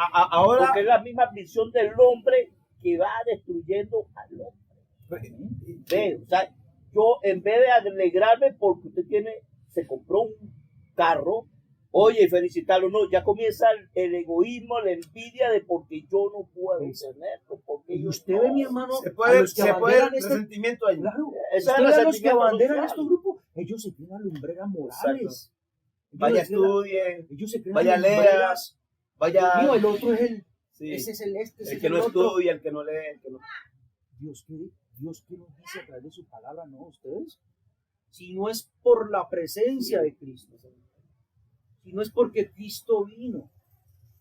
ahora. Porque es la misma visión del hombre que va destruyendo al hombre. O sea, yo en vez de alegrarme porque usted se compró un carro Oye, felicitarlo, no, ya comienza el egoísmo, la envidia de porque yo no puedo tenerlo, porque Y yo usted no. ve, mi hermano, Se a puede, los que se puede abanderan este, resentimiento ahí. claro, Ese usted es el ve a los que resentimiento abanderan social. estos grupos, ellos se creen lumbreras morales. Ellos Vaya, se creen- estudie, ellos se creen vaya, lea, lumbreras. vaya. Dios mío, el otro es el, Sí. ese es el este, ese El es que no el otro. estudia, el que no lee, el que no. Dios que nos dice a través de su palabra, no ustedes, si no es por la presencia de Cristo, si no es porque Cristo vino,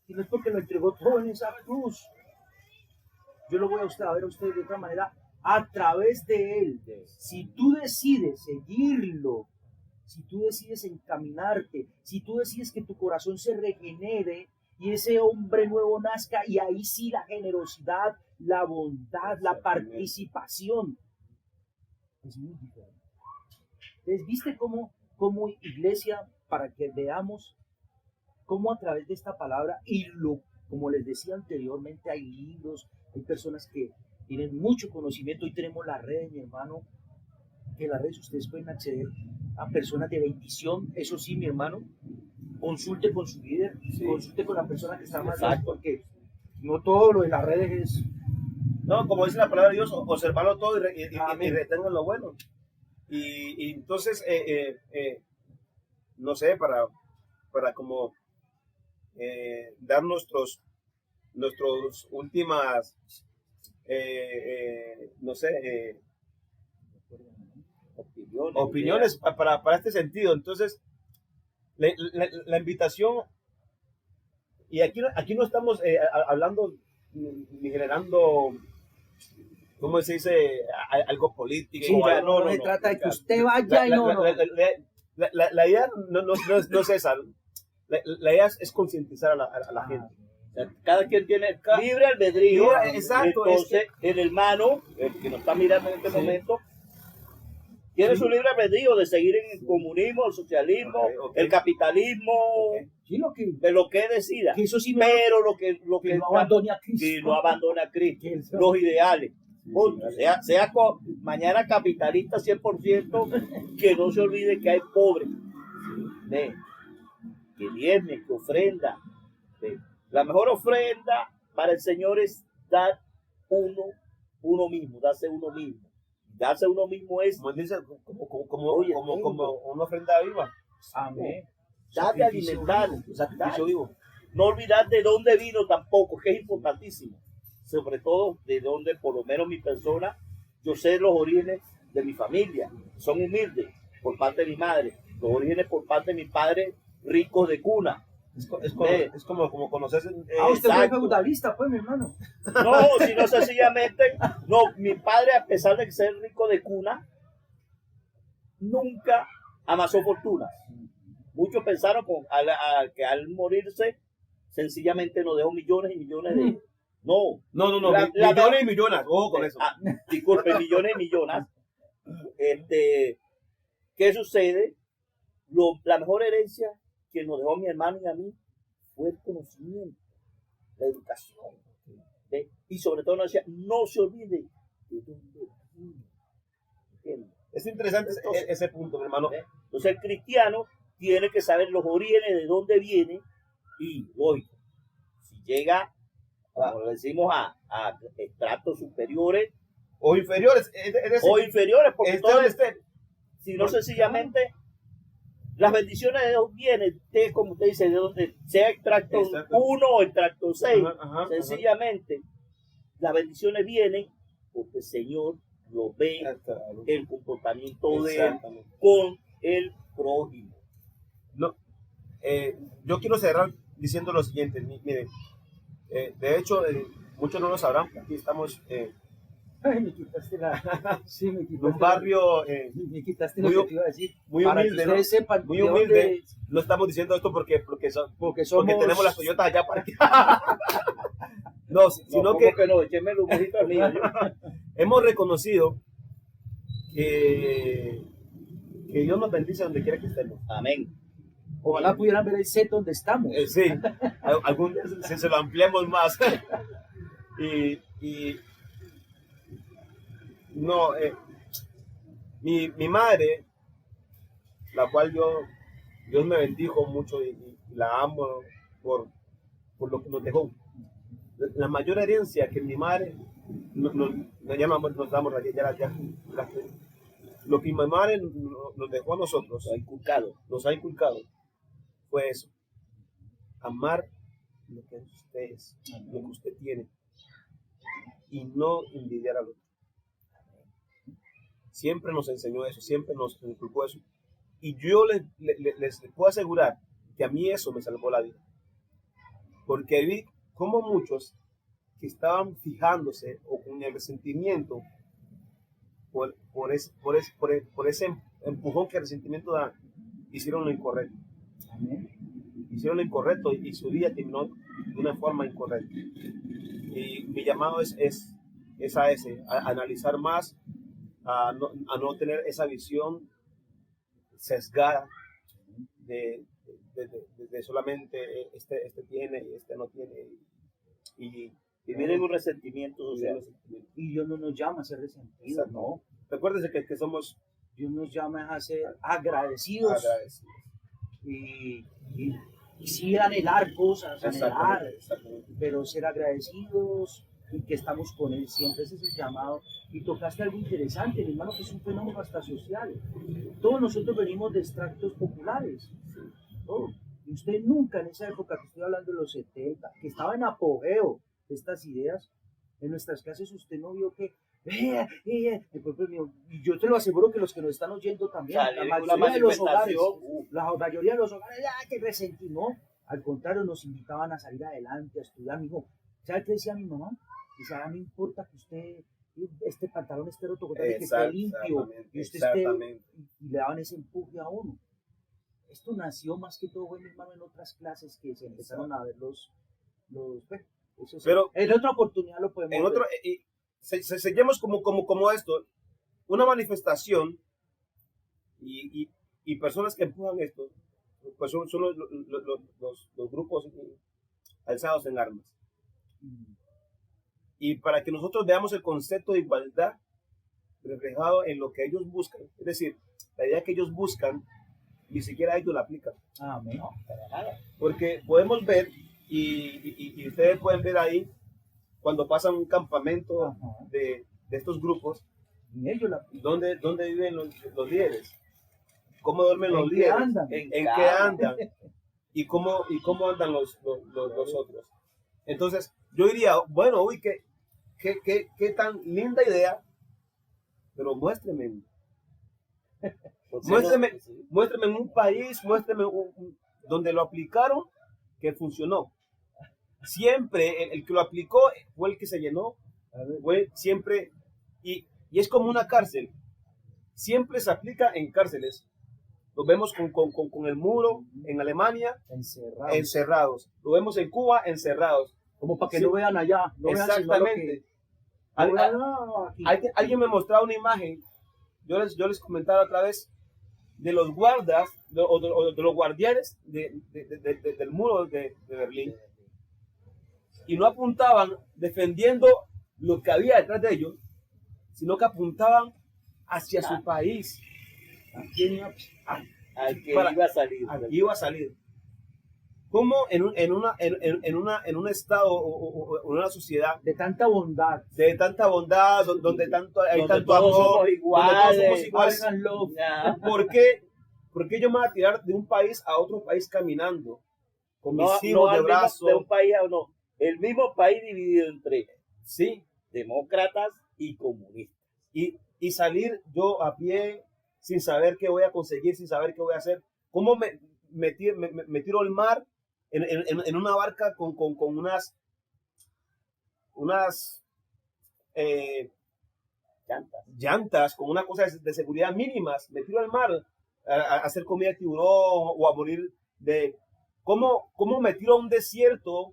si no es porque lo entregó todo en esa cruz, yo lo voy a ver a ustedes de otra manera, a través de Él. Si tú decides seguirlo, si tú decides encaminarte, si tú decides que tu corazón se regenere y ese hombre nuevo nazca, y ahí sí la generosidad, la bondad, la participación es muy diferente. Entonces, ¿viste cómo iglesia, para que veamos cómo a través de esta palabra como les decía anteriormente, hay libros, hay personas que tienen mucho conocimiento? Hoy tenemos las redes, mi hermano, que en las redes ustedes pueden acceder a personas de bendición. Eso sí, mi hermano, consulte con su líder, consulte con la persona que está más lejos, porque no todo lo de las redes es... No, como dice la palabra de Dios, observarlo todo y Amén. retengan lo bueno. Y entonces, no sé, para como dar nuestros últimas, no sé, opiniones para este sentido. Entonces, la invitación, y aquí no estamos hablando ni generando, ¿cómo se dice? Algo político. Sí, ya no se trata de que usted vaya y no. La idea no es esa. La idea es concientizar a la gente. O sea, cada quien tiene libre albedrío. Exacto. Entonces, el hermano, el que nos está mirando en este momento, tiene su libre albedrío de seguir en el comunismo, el socialismo, el capitalismo, Sí, de lo que decida. que eso sí, Pero lo que no abandone a Cristo. que no abandona a Cristo, Que el- los ideales. Punto. Sea mañana capitalista 100%, que no se olvide que hay pobres, ¿ve? Que diezme, que ofrenda. ¿Ve? La mejor ofrenda para el Señor es dar uno mismo, darse uno mismo. Darse uno mismo es Como dice, Oye, como una ofrenda viva. Amén. dar de alimentar, Sacrificio vivo. no olvidar de dónde vino tampoco, que es importantísimo. Sobre todo de dónde, por lo menos mi persona, yo sé los orígenes de mi familia. Son humildes por parte de mi madre. Los orígenes por parte de mi padre, ricos de cuna. Es como conocerse. Usted fue exacto. feudalista, pues, mi hermano. No, sino sencillamente, no, mi padre, a pesar de ser rico de cuna, nunca amasó fortunas. Muchos pensaron que al morirse, sencillamente nos dejó millones y millones de... No, No. millones y millones. Ojo con eso. Disculpe, millones y millones. ¿Qué sucede? La mejor herencia que nos dejó mi hermano y a mí fue el conocimiento, la educación. ¿Ve? Y sobre todo nos decía, no se olvide de dónde vino. ¿Entiende? Es interesante ese punto, mi hermano. ¿Ve? Entonces el cristiano tiene que saber los orígenes de dónde viene y, lógico, si llega, como le decimos, a estratos superiores O inferiores. o inferiores, porque todo este. sino sencillamente las bendiciones de Dios vienen de, como usted dice, de donde sea extracto Exacto. 1 o extracto 6. Ajá. Sencillamente, las bendiciones vienen porque el Señor lo ve el comportamiento de él Exactamente. con el prójimo. No, yo quiero cerrar diciendo lo siguiente. Miren, de hecho, muchos no lo sabrán. Aquí estamos Ay, me quitaste la... Sí, me en quitaste un barrio me quitaste lo muy- que te iba a decir. muy Para humilde, que ¿no? ustedes sepan Muy de dónde- humilde. No estamos diciendo esto porque somos... tenemos las Toyotas allá para que. No, sino No, que ¿cómo que no, écheme el humorito al mío. hemos reconocido que Dios nos bendice donde quiera que estemos. Amén. Ojalá pudieran ver el set donde estamos. Sí, algún día se lo ampliamos más. y no, mi madre, la cual yo Dios me bendijo mucho y la amo por lo que nos dejó. La mayor herencia que mi madre nos damos lo que mi madre nos dejó a nosotros, nos ha inculcado, fue eso: amar lo que usted es, lo que usted tiene, y no envidiar al otro. Siempre nos enseñó eso, siempre nos inculcó eso. Y yo les puedo asegurar que a mí eso me salvó la vida. Porque vi como muchos que estaban fijándose o con el resentimiento por ese empujón que el resentimiento da, hicieron lo incorrecto. Hicieron lo incorrecto y su día terminó de una forma incorrecta. Y mi llamado es a analizar más, a no tener esa visión sesgada de solamente este tiene y este no tiene, y Vivir en un resentimiento social. Y Dios no nos llama a ser resentidos, Exacto. no. Recuérdese que somos Dios nos llama a ser agradecidos, agradecidos. y sí anhelar cosas, anhelar, Exactamente. pero ser agradecidos y que estamos con Él siempre. Ese es el llamado. Y tocaste algo interesante, mi hermano, que es un fenómeno hasta social. Todos nosotros venimos de extractos populares. Todos. Y usted nunca en esa época, que estoy hablando de los 70, que estaba en apogeo de estas ideas, en nuestras clases usted no vio que el pueblo mío, y yo te lo aseguro que los que nos están oyendo también, la mayoría de los hogares, la mayoría de los hogares, que resentí, no, al contrario, nos invitaban a salir adelante, a estudiar. Mi hijo, ¿sabe qué decía mi mamá? Dice, no importa que usted, este pantalón esté roto, que esté limpio, y usted esté, y le daban ese empuje a uno. Esto nació más que todo, bueno, hermano, en otras clases que se empezaron a ver pero en otra oportunidad lo podemos en otro, seguimos como esto, una manifestación, y personas que empujan esto, pues son los grupos alzados en armas. Y para que nosotros veamos el concepto de igualdad reflejado en lo que ellos buscan, es decir, la idea que ellos buscan, ni siquiera ellos la aplican. Amén. No, para nada. Porque podemos ver, y ustedes pueden ver ahí, cuando pasan un campamento de estos grupos, ¿dónde viven los líderes? ¿Cómo duermen los líderes? ¿En qué andan? ¿Y cómo andan los otros? Entonces, yo diría, bueno, uy, qué tan linda idea, pero muéstreme en un país, muéstreme donde lo aplicaron, que funcionó. Siempre el que lo aplicó fue el que se llenó, fue siempre, y es como una cárcel, siempre se aplica en cárceles. Lo vemos con el muro en Alemania, encerrados. Lo vemos en Cuba, encerrados. Como para que no vean allá. No exactamente. Alguien me mostraba una imagen, yo les comentaba otra vez, de los guardas, de los guardianes del muro de Berlín, y no apuntaban defendiendo lo que había detrás de ellos, sino que apuntaban hacia su país. Iba a salir. Como en un estado o en una sociedad de tanta bondad, donde tanto amor, iguales, donde todos somos iguales, ¿por qué yo me voy a tirar de un país a otro país caminando con mis hijos de brazo? De un país a uno, el mismo país dividido entre demócratas y comunistas, y salir yo a pie sin saber qué voy a conseguir, sin saber qué voy a hacer. ¿Cómo me tiro al mar en una barca con unas llantas, con una cosa de seguridad mínimas? Me tiro al mar a hacer comida de tiburón o a morir de... ¿Cómo me tiro a un desierto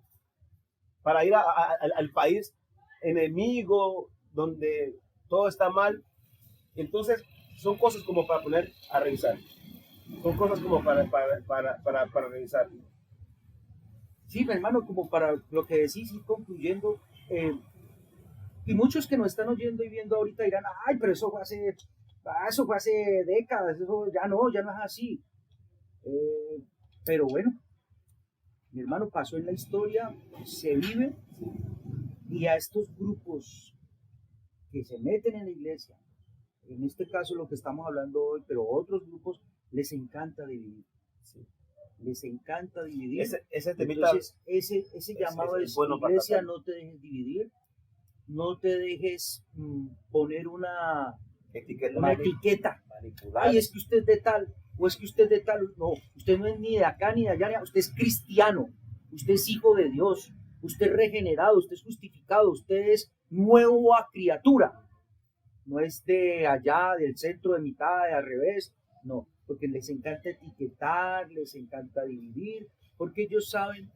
para ir al país enemigo donde todo está mal? Entonces, son cosas como para poner a revisar. Son cosas como para revisar. Sí, mi hermano, como para lo que decís, y concluyendo, y muchos que nos están oyendo y viendo ahorita dirán, ay, pero eso fue hace décadas, eso ya no es así. Pero bueno, mi hermano, pasó en la historia, se vive, y a estos grupos que se meten en la iglesia, en este caso lo que estamos hablando hoy, pero otros grupos, les encanta dividir. Les encanta dividir. Ese temita, Entonces, ese llamado es, bueno para iglesia, tratar. no te dejes dividir, no te dejes poner una etiqueta. Manipular. Ay, es que usted es de tal, o es que usted es de tal. No, usted no es ni de acá ni de allá, usted es cristiano, usted es hijo de Dios, usted es regenerado, usted es justificado, usted es nueva criatura. No es de allá, del centro, de mitad, de al revés, no, porque les encanta etiquetar, les encanta dividir, porque ellos saben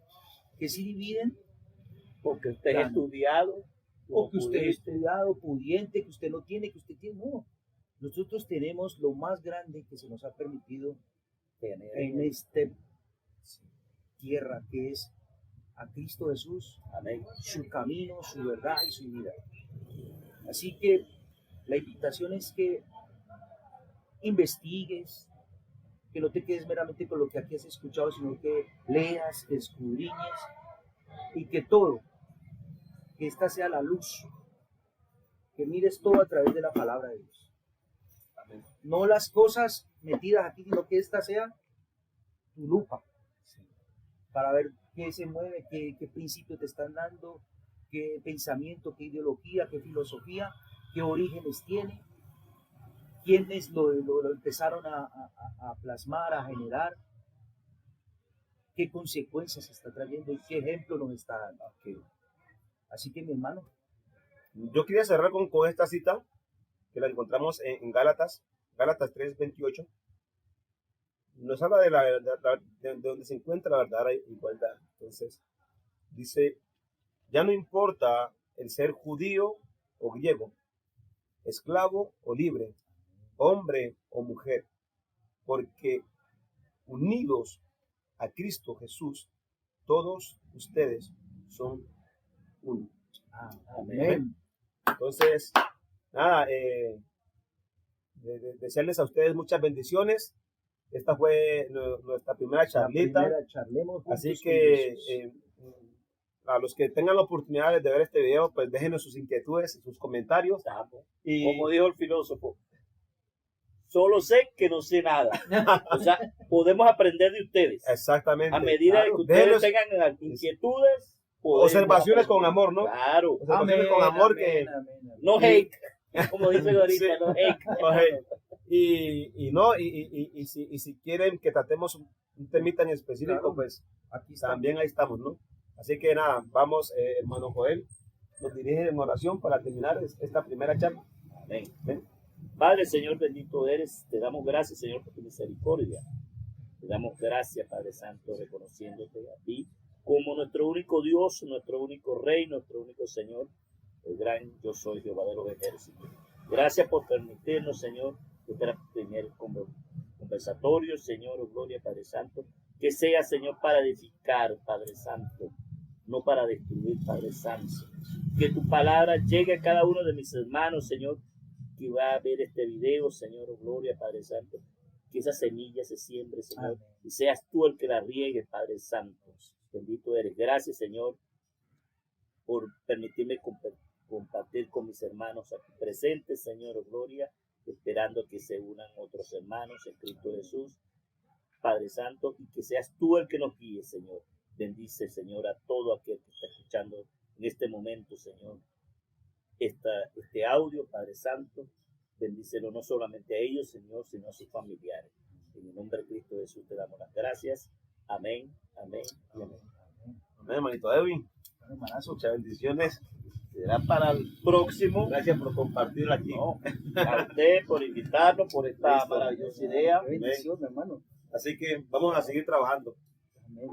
que si dividen, Porque usted es Claro. estudiado. o que usted es pudiente. estudiado, pudiente, que usted no tiene, que usted tiene, no. Nosotros tenemos lo más grande que se nos ha permitido tener en esta tierra, que es a Cristo Jesús, Amén. su camino, su verdad y su vida. Así que la invitación es que investigues, que no te quedes meramente con lo que aquí has escuchado, sino que leas, que escudriñes, y que todo, que esta sea la luz, que mires todo a través de la palabra de Dios. No las cosas metidas aquí, sino que esta sea tu lupa, para ver qué se mueve, qué principio te están dando, qué pensamiento, qué ideología, qué filosofía, qué orígenes tiene, quiénes lo empezaron a plasmar, a generar, qué consecuencias está trayendo y qué ejemplo nos está dando. Así que, mi hermano, Yo quería cerrar con esta cita que la encontramos en Gálatas 3:28. Nos habla de donde se encuentra la verdadera igualdad. Entonces, dice, ya no importa el ser judío o griego, esclavo o libre, hombre o mujer, porque unidos a Cristo Jesús, todos ustedes son uno. amén. Entonces, nada, desearles a ustedes muchas bendiciones. Esta fue nuestra primera charlita. La primera, charlemos juntos Así con que Jesús. a los que tengan la oportunidad de ver este video, pues déjenos sus inquietudes, sus comentarios. Y Como dijo el filósofo, solo sé que no sé nada. O sea, podemos aprender de ustedes. exactamente. A medida claro, que ustedes déjenos tengan inquietudes, podemos observaciones con aprender. amor, ¿no? Claro. Observaciones con amor que No hate. Como dicen ahorita, Sí. no hate. Oye, y si quieren que tratemos un temita en específico, Claro. pues Aquí está. también ahí estamos, ¿no? Así que nada, vamos, hermano Joel, nos dirige en oración para terminar esta primera charla. Amén. Amén. Padre, Señor, bendito eres. Te damos gracias, Señor, por tu misericordia. Te damos gracias, Padre Santo, reconociéndote a ti como nuestro único Dios, nuestro único Rey, nuestro único Señor, el gran yo soy, Jehová de los ejércitos. Gracias por permitirnos, Señor, este primer conversatorio, Señor, oh gloria, Padre Santo, que sea, Señor, para edificar, Padre Santo, no para destruir, Padre Santo. Que tu palabra llegue a cada uno de mis hermanos, Señor, que va a ver este video, Señor, oh gloria, Padre Santo, que esa semilla se siembre, Señor, Amén. y seas tú el que la riegue, Padre Santo. Bendito eres. Gracias, Señor, por permitirme compartir con mis hermanos aquí presentes, Señor, oh gloria, esperando que se unan otros hermanos en Cristo Jesús, Padre Santo, y que seas tú el que nos guíe, Señor. Bendice, Señor, a todo aquel que está escuchando en este momento, Señor, este audio, Padre Santo. Bendícelo no solamente a ellos, Señor, sino a sus familiares. En el nombre de Cristo Jesús te damos las gracias. Amén, amén y amén. Amén, hermanito Edwin. Hermanazo. Muchas bendiciones. Será para el próximo. Gracias por compartir aquí. No, a usted por invitarnos, por esta Listo. maravillosa idea. Qué bendición, hermano. Así que vamos a seguir trabajando. Amén.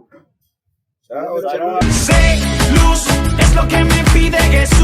Chao, Chao. chao. Sé luz, es lo que me pide Jesús.